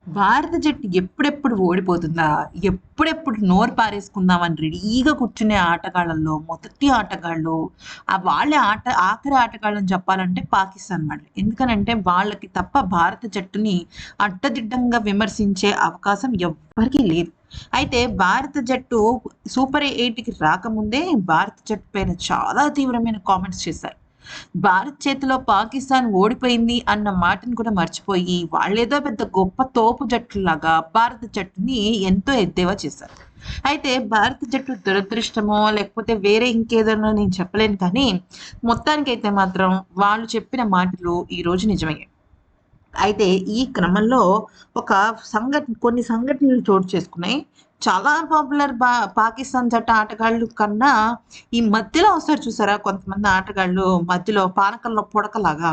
భారత జట్టు ఎప్పుడెప్పుడు ఓడిపోతుందా? ఎప్పుడెప్పుడు నోరు పారేసుకుందామని రెడీగా కూర్చునే ఆటగాళ్ళల్లో మొదటి ఆటగాళ్ళు వాళ్ళే ఆఖరి ఆటగాళ్ళని చెప్పాలంటే పాకిస్తాన్ వాళ్ళు. ఎందుకనంటే వాళ్ళకి తప్ప భారత జట్టుని అడ్డదిడ్డంగా విమర్శించే అవకాశం ఎవ్వరికీ లేదు. అయితే భారత జట్టు సూపర్ 8కి రాకముందే భారత జట్టు పైన చాలా తీవ్రమైన కామెంట్స్ చేశారు. భారత్ చేతిలో పాకిస్తాన్ ఓడిపోయింది అన్న మాటను కూడా మర్చిపోయి వాళ్ళేదో పెద్ద గొప్ప తోపు జట్టులాగా భారత జట్టుని ఎంతో ఎద్దేవా చేశారు. అయితే భారత జట్టు దురదృష్టమో లేకపోతే వేరే ఇంకేదైనా నేను చెప్పలేను కానీ మొత్తానికైతే మాత్రం వాళ్ళు చెప్పిన మాటలు ఈ రోజు నిజమయ్యాయి. అయితే ఈ క్రమంలో ఒక కొన్ని సంఘటనలు చోటు చేసుకున్నాయి. చాలా పాపులర్ పాకిస్తాన్ జట్టు ఆటగాళ్ళు కన్నా ఈ మధ్యలో వస్తారు చూసారా కొంతమంది ఆటగాళ్ళు మధ్యలో పానకంలో పుడకలాగా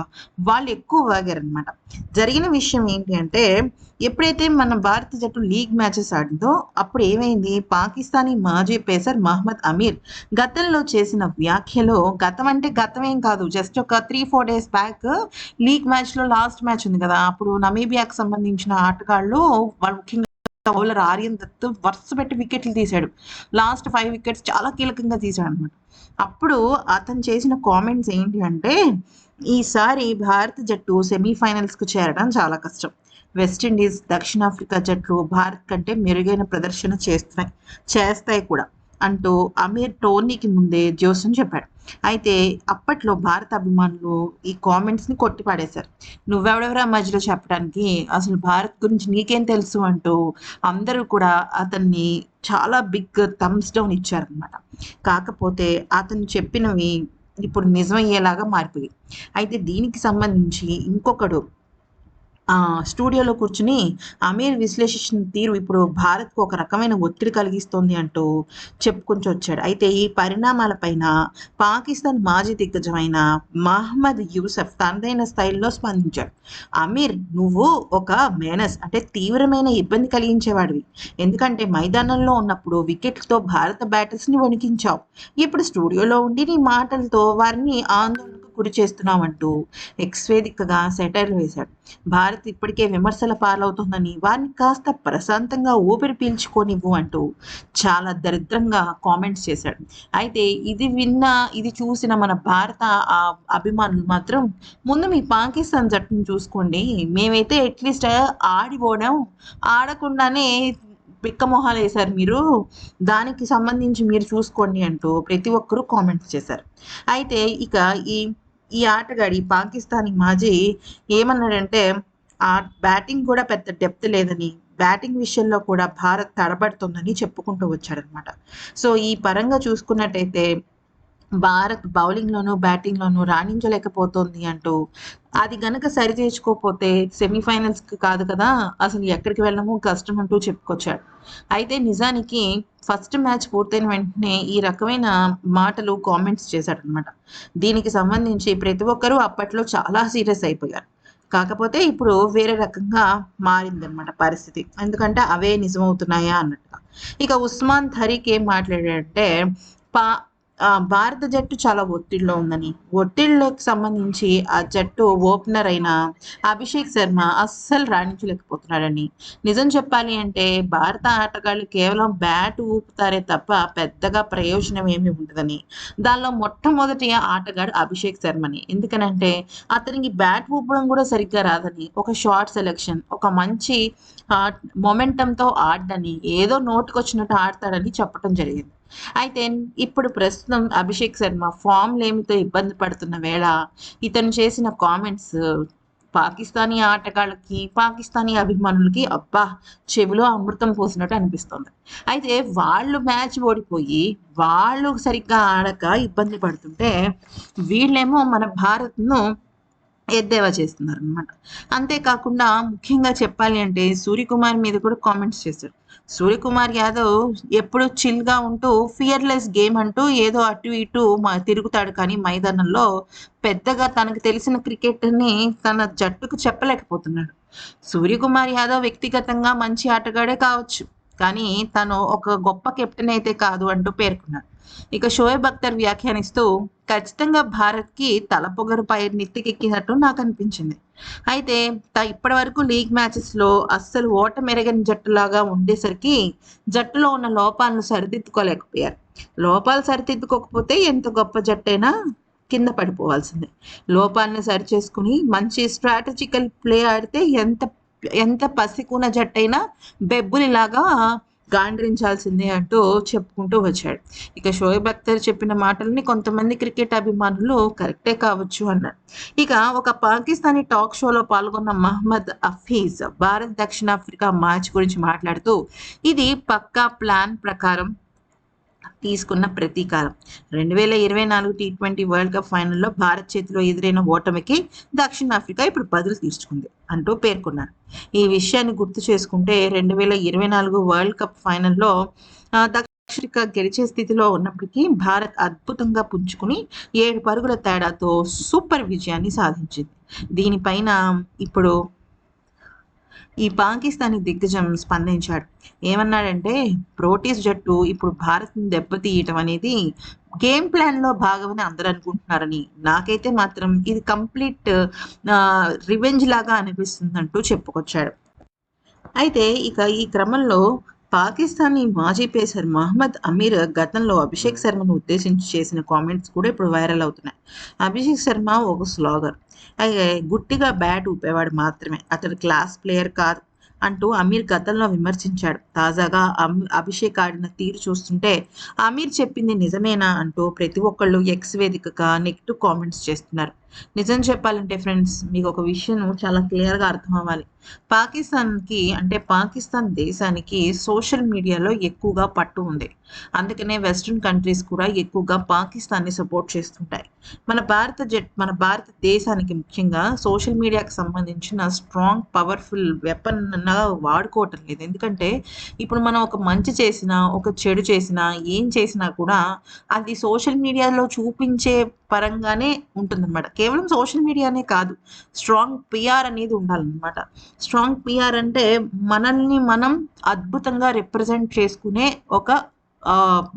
వాళ్ళు ఎక్కువ వాగారనమాట. జరిగిన విషయం ఏంటి అంటే ఎప్పుడైతే మన భారత జట్టు లీగ్ మ్యాచెస్ ఆడిందో అప్పుడు ఏమైంది, పాకిస్తానీ మాజీ పేసర్ మహమ్మద్ అమీర్ గతంలో చేసిన వ్యాఖ్యలో గతం అంటే గతమేం కాదు, జస్ట్ ఒక 3-4 డేస్ బ్యాక్ లీగ్ మ్యాచ్‌లో లాస్ట్ మ్యాచ్ ఉంది కదా! అప్పుడు నమీబియాకి సంబంధించిన ఆటగాళ్ళు వాళ్ళు ముఖ్యంగా బౌలర్ ఆర్యన్ దత్ వరుస పెట్టి వికెట్లు తీశాడు. లాస్ట్ 5 వికెట్స్ చాలా కీలకంగా తీశాడనమాట. అప్పుడు అతను చేసిన కామెంట్స్ ఏంటి అంటే, ఈసారి భారత జట్టు సెమీఫైనల్స్‌కు చేరడం చాలా కష్టం. వెస్టిండీస్, దక్షిణాఫ్రికా జట్లు భారత్ కంటే మెరుగైన ప్రదర్శన చేస్తాయి కూడా అంటూ అమీర్ టోర్నీకి ముందే జోస్యం చెప్పాడు. అయితే అప్పట్లో భారత అభిమానులు ఈ కామెంట్స్‌ని కొట్టిపడేశారు. "నువ్వెవడివిరా మధ్యలో చెప్పడానికి? అసలు భారత్ గురించి నీకేం తెలుసు?" అంటూ అందరూ కూడా అతన్ని చాలా బిగ్ థమ్స్ డౌన్ ఇచ్చారనమాట. కాకపోతే అతను చెప్పినవి ఇప్పుడు నిజమయ్యేలాగా మారిపోయాయి. అయితే దీనికి సంబంధించి ఇంకొకడు స్టూడియోలో కూర్చొని అమీర్ విశ్లేషించిన తీరు ఇప్పుడు భారత్‌కు ఒక రకమైన ఒత్తిడి కలిగిస్తోంది అంటూ చెప్పుకుంటూ వచ్చాడు. అయితే ఈ పరిణామాలపైన పాకిస్తాన్ మాజీ దిగ్గజమైన మహ్మద్ యూసఫ్ తనదైన స్టైల్‌లో స్పందించాడు. "అమీర్, నువ్వు ఒక మేనస్ అంటే తీవ్రమైన ఇబ్బంది కలిగించేవాడివి. ఎందుకంటే మైదానంలో ఉన్నప్పుడు వికెట్లతో భారత బ్యాటర్స్‌ని వణికించావు. ఇప్పుడు స్టూడియోలో ఉండి నీ మాటలతో వారిని ఆందోళనకు గురి చేస్తున్నావంటూ ఎక్స్ వేదికగా సెటైర్లు వేశాడు. భారత్ ఇప్పటికే విమర్శల పాలవుతోందని వారిని కాస్త ప్రశాంతంగా ఊపిరి పీల్చుకోనివ్వు అంటూ చాలా దరిద్రంగా కామెంట్స్ చేశాడు. అయితే ఇది చూసిన మన భారత అభిమానులు మాత్రం ముందు మీ పాకిస్తాన్ జట్టును చూసుకోండి. మేమైతే అట్లీస్ట్ ఆడి ఓడాం. ఆడకుండానే పిక్కమొహాలేశారు మీరు. దానికి సంబంధించి మీరు చూసుకోండి అంటూ ప్రతి ఒక్కరు కామెంట్స్ చేశారు. అయితే ఇక ఈ ఈ ఆటగాడు ఈ పాకిస్తానీ మాజీ ఏమన్నాడంటే బ్యాటింగ్ కూడా పెద్ద డెప్త్ లేదని, బ్యాటింగ్ విషయంలో కూడా భారత్ తడబడుతుందని చెప్పుకుంటూ వచ్చాడనమాట. సో ఈ పరంగా చూసుకున్నట్టయితే భారత్ బౌలింగ్‌లోనూ, బ్యాటింగ్‌లోనూ రాణించలేకపోతోంది అంటూ, అది గనక సరిచేసుకోకపోతే సెమీఫైనల్స్‌కి కాదు కదా! అసలు ఎక్కడికి వెళ్ళడము కష్టం అంటూ చెప్పుకొచ్చాడు. అయితే నిజానికి ఫస్ట్ మ్యాచ్ పూర్తయిన వెంటనే ఈ రకమైన మాటలు, కామెంట్స్ చేశాడనమాట. దీనికి సంబంధించి ప్రతి ఒక్కరు అప్పట్లో చాలా సీరియస్ అయిపోయారు. కాకపోతే ఇప్పుడు వేరే రకంగా మారిందనమాట పరిస్థితి. ఎందుకంటే అవే నిజమవుతున్నాయా అన్నట్టుగా. ఇక ఉస్మాన్ తరీఖ్ ఏం మాట్లాడాడంటే పా భారత జట్టు చాలా ఒత్తిడిలో ఉందని, ఒత్తిడిలోకి సంబంధించి ఆ జట్టు ఓపెనర్ అయిన అభిషేక్ శర్మ అస్సలు రాణించలేకపోతున్నాడని, నిజం చెప్పాలి అంటే భారత ఆటగాళ్ళు కేవలం బ్యాట్ ఊపుతారే తప్ప పెద్దగా ప్రయోజనం ఏమీ ఉండదని, దానిలో మొట్టమొదటి ఆటగాడు అభిషేక్ శర్మని. ఎందుకనంటే అతనికి బ్యాట్ ఊపడం కూడా సరిగ్గా రాదని, ఒక షార్ట్ సెలెక్షన్, ఒక మంచి మొమెంటంతో ఆడడని, ఏదో నోటికొచ్చినట్టు ఆడతాడని చెప్పడం జరిగింది. అయితే ఇప్పుడు ప్రస్తుతం అభిషేక్ శర్మ ఫామ్ లేమితో ఇబ్బంది పడుతున్న వేళ ఇతను చేసిన కామెంట్స్ పాకిస్తానీ ఆటగాళ్ళకి, పాకిస్తానీ అభిమానులకి అబ్బా! చెవిలో అమృతం పోసినట్టు అనిపిస్తుంది. అయితే వాళ్ళు మ్యాచ్ ఓడిపోయి, వాళ్ళు సరిగ్గా ఆడక ఇబ్బంది పడుతుంటే, వీళ్ళేమో మన భారత్‌ను ఎద్దేవా చేస్తున్నారనమాట. అంతేకాకుండా ముఖ్యంగా చెప్పాలి అంటే సూర్యకుమార్ మీద కూడా కామెంట్స్ చేశారు. సూర్యకుమార్ యాదవ్ ఎప్పుడు చిల్‌గా ఉంటూ ఫియర్‌లెస్ గేమ్ అంటూ ఏదో అటు ఇటు తిరుగుతాడు కానీ మైదానంలో పెద్దగా తనకు తెలిసిన క్రికెట్‌ని తన జట్టుకు చెప్పలేకపోతున్నాడు. సూర్యకుమార్ యాదవ్ వ్యక్తిగతంగా మంచి ఆటగాడే కావచ్చు. కానీ తను ఒక గొప్ప కెప్టెన్ అయితే కాదు అంటూ పేర్కొన్నాడు. ఇక షోయబ్ అఖ్తర్ వ్యాఖ్యానిస్తూ ఖచ్చితంగా భారత్‌కి తలపొగరుపై నెత్తికెక్కినట్టు నాకనిపించింది. అయితే ఇప్పటి వరకు లీగ్ మ్యాచెస్లో అస్సలు ఓటమెరగని జట్టులాగా ఉండేసరికి జట్టులో ఉన్న లోపాలను సరిదిద్దుకోలేకపోయారు. లోపాలు సరిదిద్దుకోకపోతే ఎంత గొప్ప జట్టైనా కింద పడిపోవాల్సిందే. లోపాలను సరిచేసుకుని మంచి స్ట్రాటజికల్ ప్లే ఆడితే ఎంత ఎంత పసికూన జట్టైనా బెబ్బులిలాగా గాండ్రించాల్సిందే అంటూ చెప్పుకుంటూ వచ్చాడు. ఇక షోయబ్ అఖ్తర్ చెప్పిన మాటల్ని కొంతమంది క్రికెట్ అభిమానులు కరెక్టే కావచ్చు అన్నారు. ఇక ఒక పాకిస్తానీ టాక్ షోలో పాల్గొన్న మహ్మద్ హఫీజ్ భారత్ దక్షిణాఫ్రికా మ్యాచ్ గురించి మాట్లాడుతూ ఇది పక్కా ప్లాన్ ప్రకారం తీసుకున్న ప్రతీకారం. 2024 టీ20 వరల్డ్ కప్ ఫైనల్లో భారత్ చేతిలో ఎదురైన ఓటమికి దక్షిణాఫ్రికా ఇప్పుడు బదులు తీర్చుకుంది అంటూ పేర్కొన్నారు. ఈ విషయాన్ని గుర్తు చేసుకుంటే 2024 వరల్డ్ కప్ ఫైనల్లో దక్షిణాఫ్రికా గెలిచే స్థితిలో ఉన్నప్పటికీ భారత్ అద్భుతంగా పుంజుకుని 7 పరుగుల తేడాతో సూపర్ విజయాన్ని సాధించింది. దీనిపైన ఇప్పుడు ఈ పాకిస్తానీ దిగ్గజం స్పందించాడు. ఏమన్నాడంటే ప్రోటీస్ జట్టు ఇప్పుడు భారత్ని దెబ్బతీయటం అనేది గేమ్ ప్లాన్లో భాగమని అందరూ అనుకుంటున్నారని, నాకైతే మాత్రం ఇది కంప్లీట్ రివెంజ్ లాగా అనిపిస్తుందంటూ చెప్పుకొచ్చాడు. అయితే ఇక ఈ క్రమంలో పాకిస్తానీ మాజీ పేసర్ మహమ్మద్ అమీర్ గతంలో అభిషేక్ శర్మను ఉద్దేశించి చేసిన కామెంట్స్ కూడా ఇప్పుడు వైరల్ అవుతున్నాయి. అభిషేక్ శర్మ ఒక స్లాగర్, గుట్టిగా బ్యాట్ ఊపేవాడు మాత్రమే, అతడు క్లాస్ ప్లేయర్ కాదు అంటూ అమీర్ గతంలో విమర్శించాడు. తాజాగా అభిషేక్ ఆడిన తీరు చూస్తుంటే అమీర్ చెప్పింది నిజమేనా అంటూ ప్రతి ఒక్కళ్ళు ఎక్స్ వేదికగా నెగిటివ్ కామెంట్స్ చేస్తున్నారు. నిజం చెప్పాలంటే ఫ్రెండ్స్, మీకు ఒక విషయం చాలా క్లియర్గా అర్థం అవ్వాలి. పాకిస్తాన్ దేశానికి సోషల్ మీడియాలో ఎక్కువగా పట్టు ఉంది. అందుకనే వెస్ట్రన్ కంట్రీస్ కూడా ఎక్కువగా పాకిస్తాన్ని సపోర్ట్ చేస్తుంటాయి. మన భారతదేశానికి ముఖ్యంగా సోషల్ మీడియాకి సంబంధించిన స్ట్రాంగ్ పవర్ఫుల్ వెపన్ వాడుకోవటం లేదు. ఎందుకంటే ఇప్పుడు మనం ఒక మంచి చేసినా ఒక చెడు చేసినా ఏం చేసినా కూడా అది సోషల్ మీడియాలో చూపించే పరంగానే ఉంటుందన్నమాట. కేవలం సోషల్ మీడియానే కాదు, స్ట్రాంగ్ పిఆర్ అనేది ఉండాలన్నమాట. స్ట్రాంగ్ పిఆర్ అంటే మనల్ని మనం అద్భుతంగా రిప్రజెంట్ చేసుకునే ఒక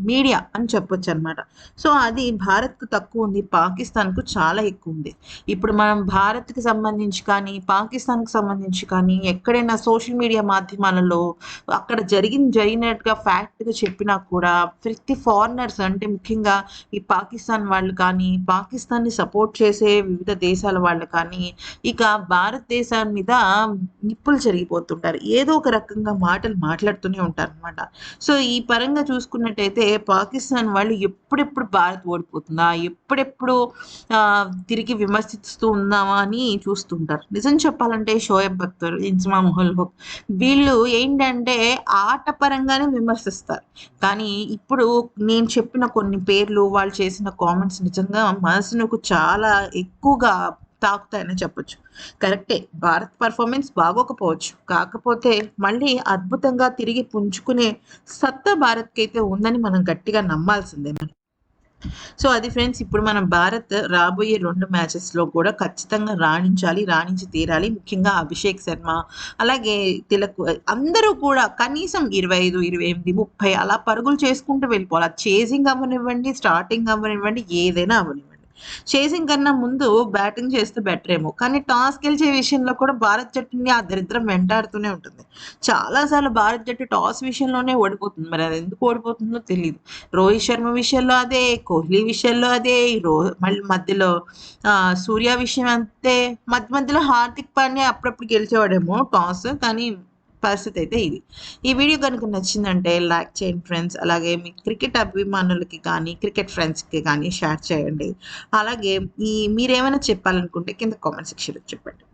మీడియా అని చెప్పొచ్చు అనమాట. సో అది భారత్కు తక్కువ ఉంది, పాకిస్తాన్కు చాలా ఎక్కువ ఉంది. ఇప్పుడు మనం భారత్కి సంబంధించి కానీ పాకిస్తాన్కి సంబంధించి కానీ ఎక్కడైనా సోషల్ మీడియా మాధ్యమాలలో అక్కడ జరిగినట్టుగా ఫ్యాక్ట్గా చెప్పినా కూడా ప్రతి ఫారినర్స్ అంటే ముఖ్యంగా ఈ పాకిస్తాన్ వాళ్ళు కానీ పాకిస్తాన్ని సపోర్ట్ చేసే వివిధ దేశాల వాళ్ళు కానీ ఇక భారతదేశం మీద నిప్పులు జరిగిపోతుంటారు, ఏదో ఒక రకంగా మాటలు మాట్లాడుతూనే ఉంటారు అనమాట. సో ఈ పరంగా చూసుకున్నట్టయితే పాకిస్తాన్ వాళ్ళు ఎప్పుడెప్పుడు భారత్ ఓడిపోతుందా, ఎప్పుడెప్పుడు తిరిగి విమర్శిస్తూ ఉందామా అని చూస్తుంటారు. నిజం చెప్పాలంటే షోయబ్ అఖ్తర్, ఇన్స్మామ్ ఉల్ హక్ వీళ్ళు ఏంటంటే ఆట పరంగానే విమర్శిస్తారు. కానీ ఇప్పుడు నేను చెప్పిన కొన్ని పేర్లు వాళ్ళు చేసిన కామెంట్స్ నిజంగా మనసుకు చాలా ఎక్కువగా తాకుతాయని చెప్పొచ్చు. కరెక్టే, భారత్ పర్ఫార్మెన్స్ బాగోకపోవచ్చు, కాకపోతే మళ్ళీ అద్భుతంగా తిరిగి పుంజుకునే సత్తా భారత్కి అయితే ఉందని మనం గట్టిగా నమ్మాల్సిందే. సో అది ఫ్రెండ్స్, ఇప్పుడు మన భారత్ రాబోయే 2 మ్యాచెస్లో కూడా ఖచ్చితంగా రాణించి తీరాలి. ముఖ్యంగా అభిషేక్ శర్మ అలాగే తిలక్ అందరూ కూడా కనీసం 25, 28, 30 అలా పరుగులు చేసుకుంటూ వెళ్ళిపోవాలి. చేసింగ్ అవ్వనివ్వండి, స్టార్టింగ్ అవ్వనివ్వండి, ఏదైనా అవ్వనివ్వండి. చేసింగ్ కన్నా ముందు బ్యాటింగ్ చేస్తే బెటర్ ఏమో, కానీ టాస్ గెలిచే విషయంలో కూడా భారత్ జట్టుని ఆ దరిద్రం వెంటాడుతూనే ఉంటుంది. చాలాసార్లు భారత్ జట్టు టాస్ విషయంలోనే ఓడిపోతుంది. మరి అది ఎందుకు ఓడిపోతుందో తెలియదు. రోహిత్ శర్మ విషయంలో అదే, కోహ్లీ విషయంలో అదే, మళ్ళీ మధ్యలో సూర్య విషయం అంతే, మధ్యలో హార్దిక్ పాండ్యా అప్పుడప్పుడు గెలిచేవాడేమో టాస్, కానీ పరిస్థితి అయితే ఇది. ఈ వీడియో కనుక నచ్చిందంటే లైక్ చేయండి ఫ్రెండ్స్. అలాగే మీ క్రికెట్ అభిమానులకి కానీ క్రికెట్ ఫ్రెండ్స్కి కానీ షేర్ చేయండి. అలాగే మీరేమైనా చెప్పాలనుకుంటే కింద కామెంట్ సెక్షన్లో చెప్పండి.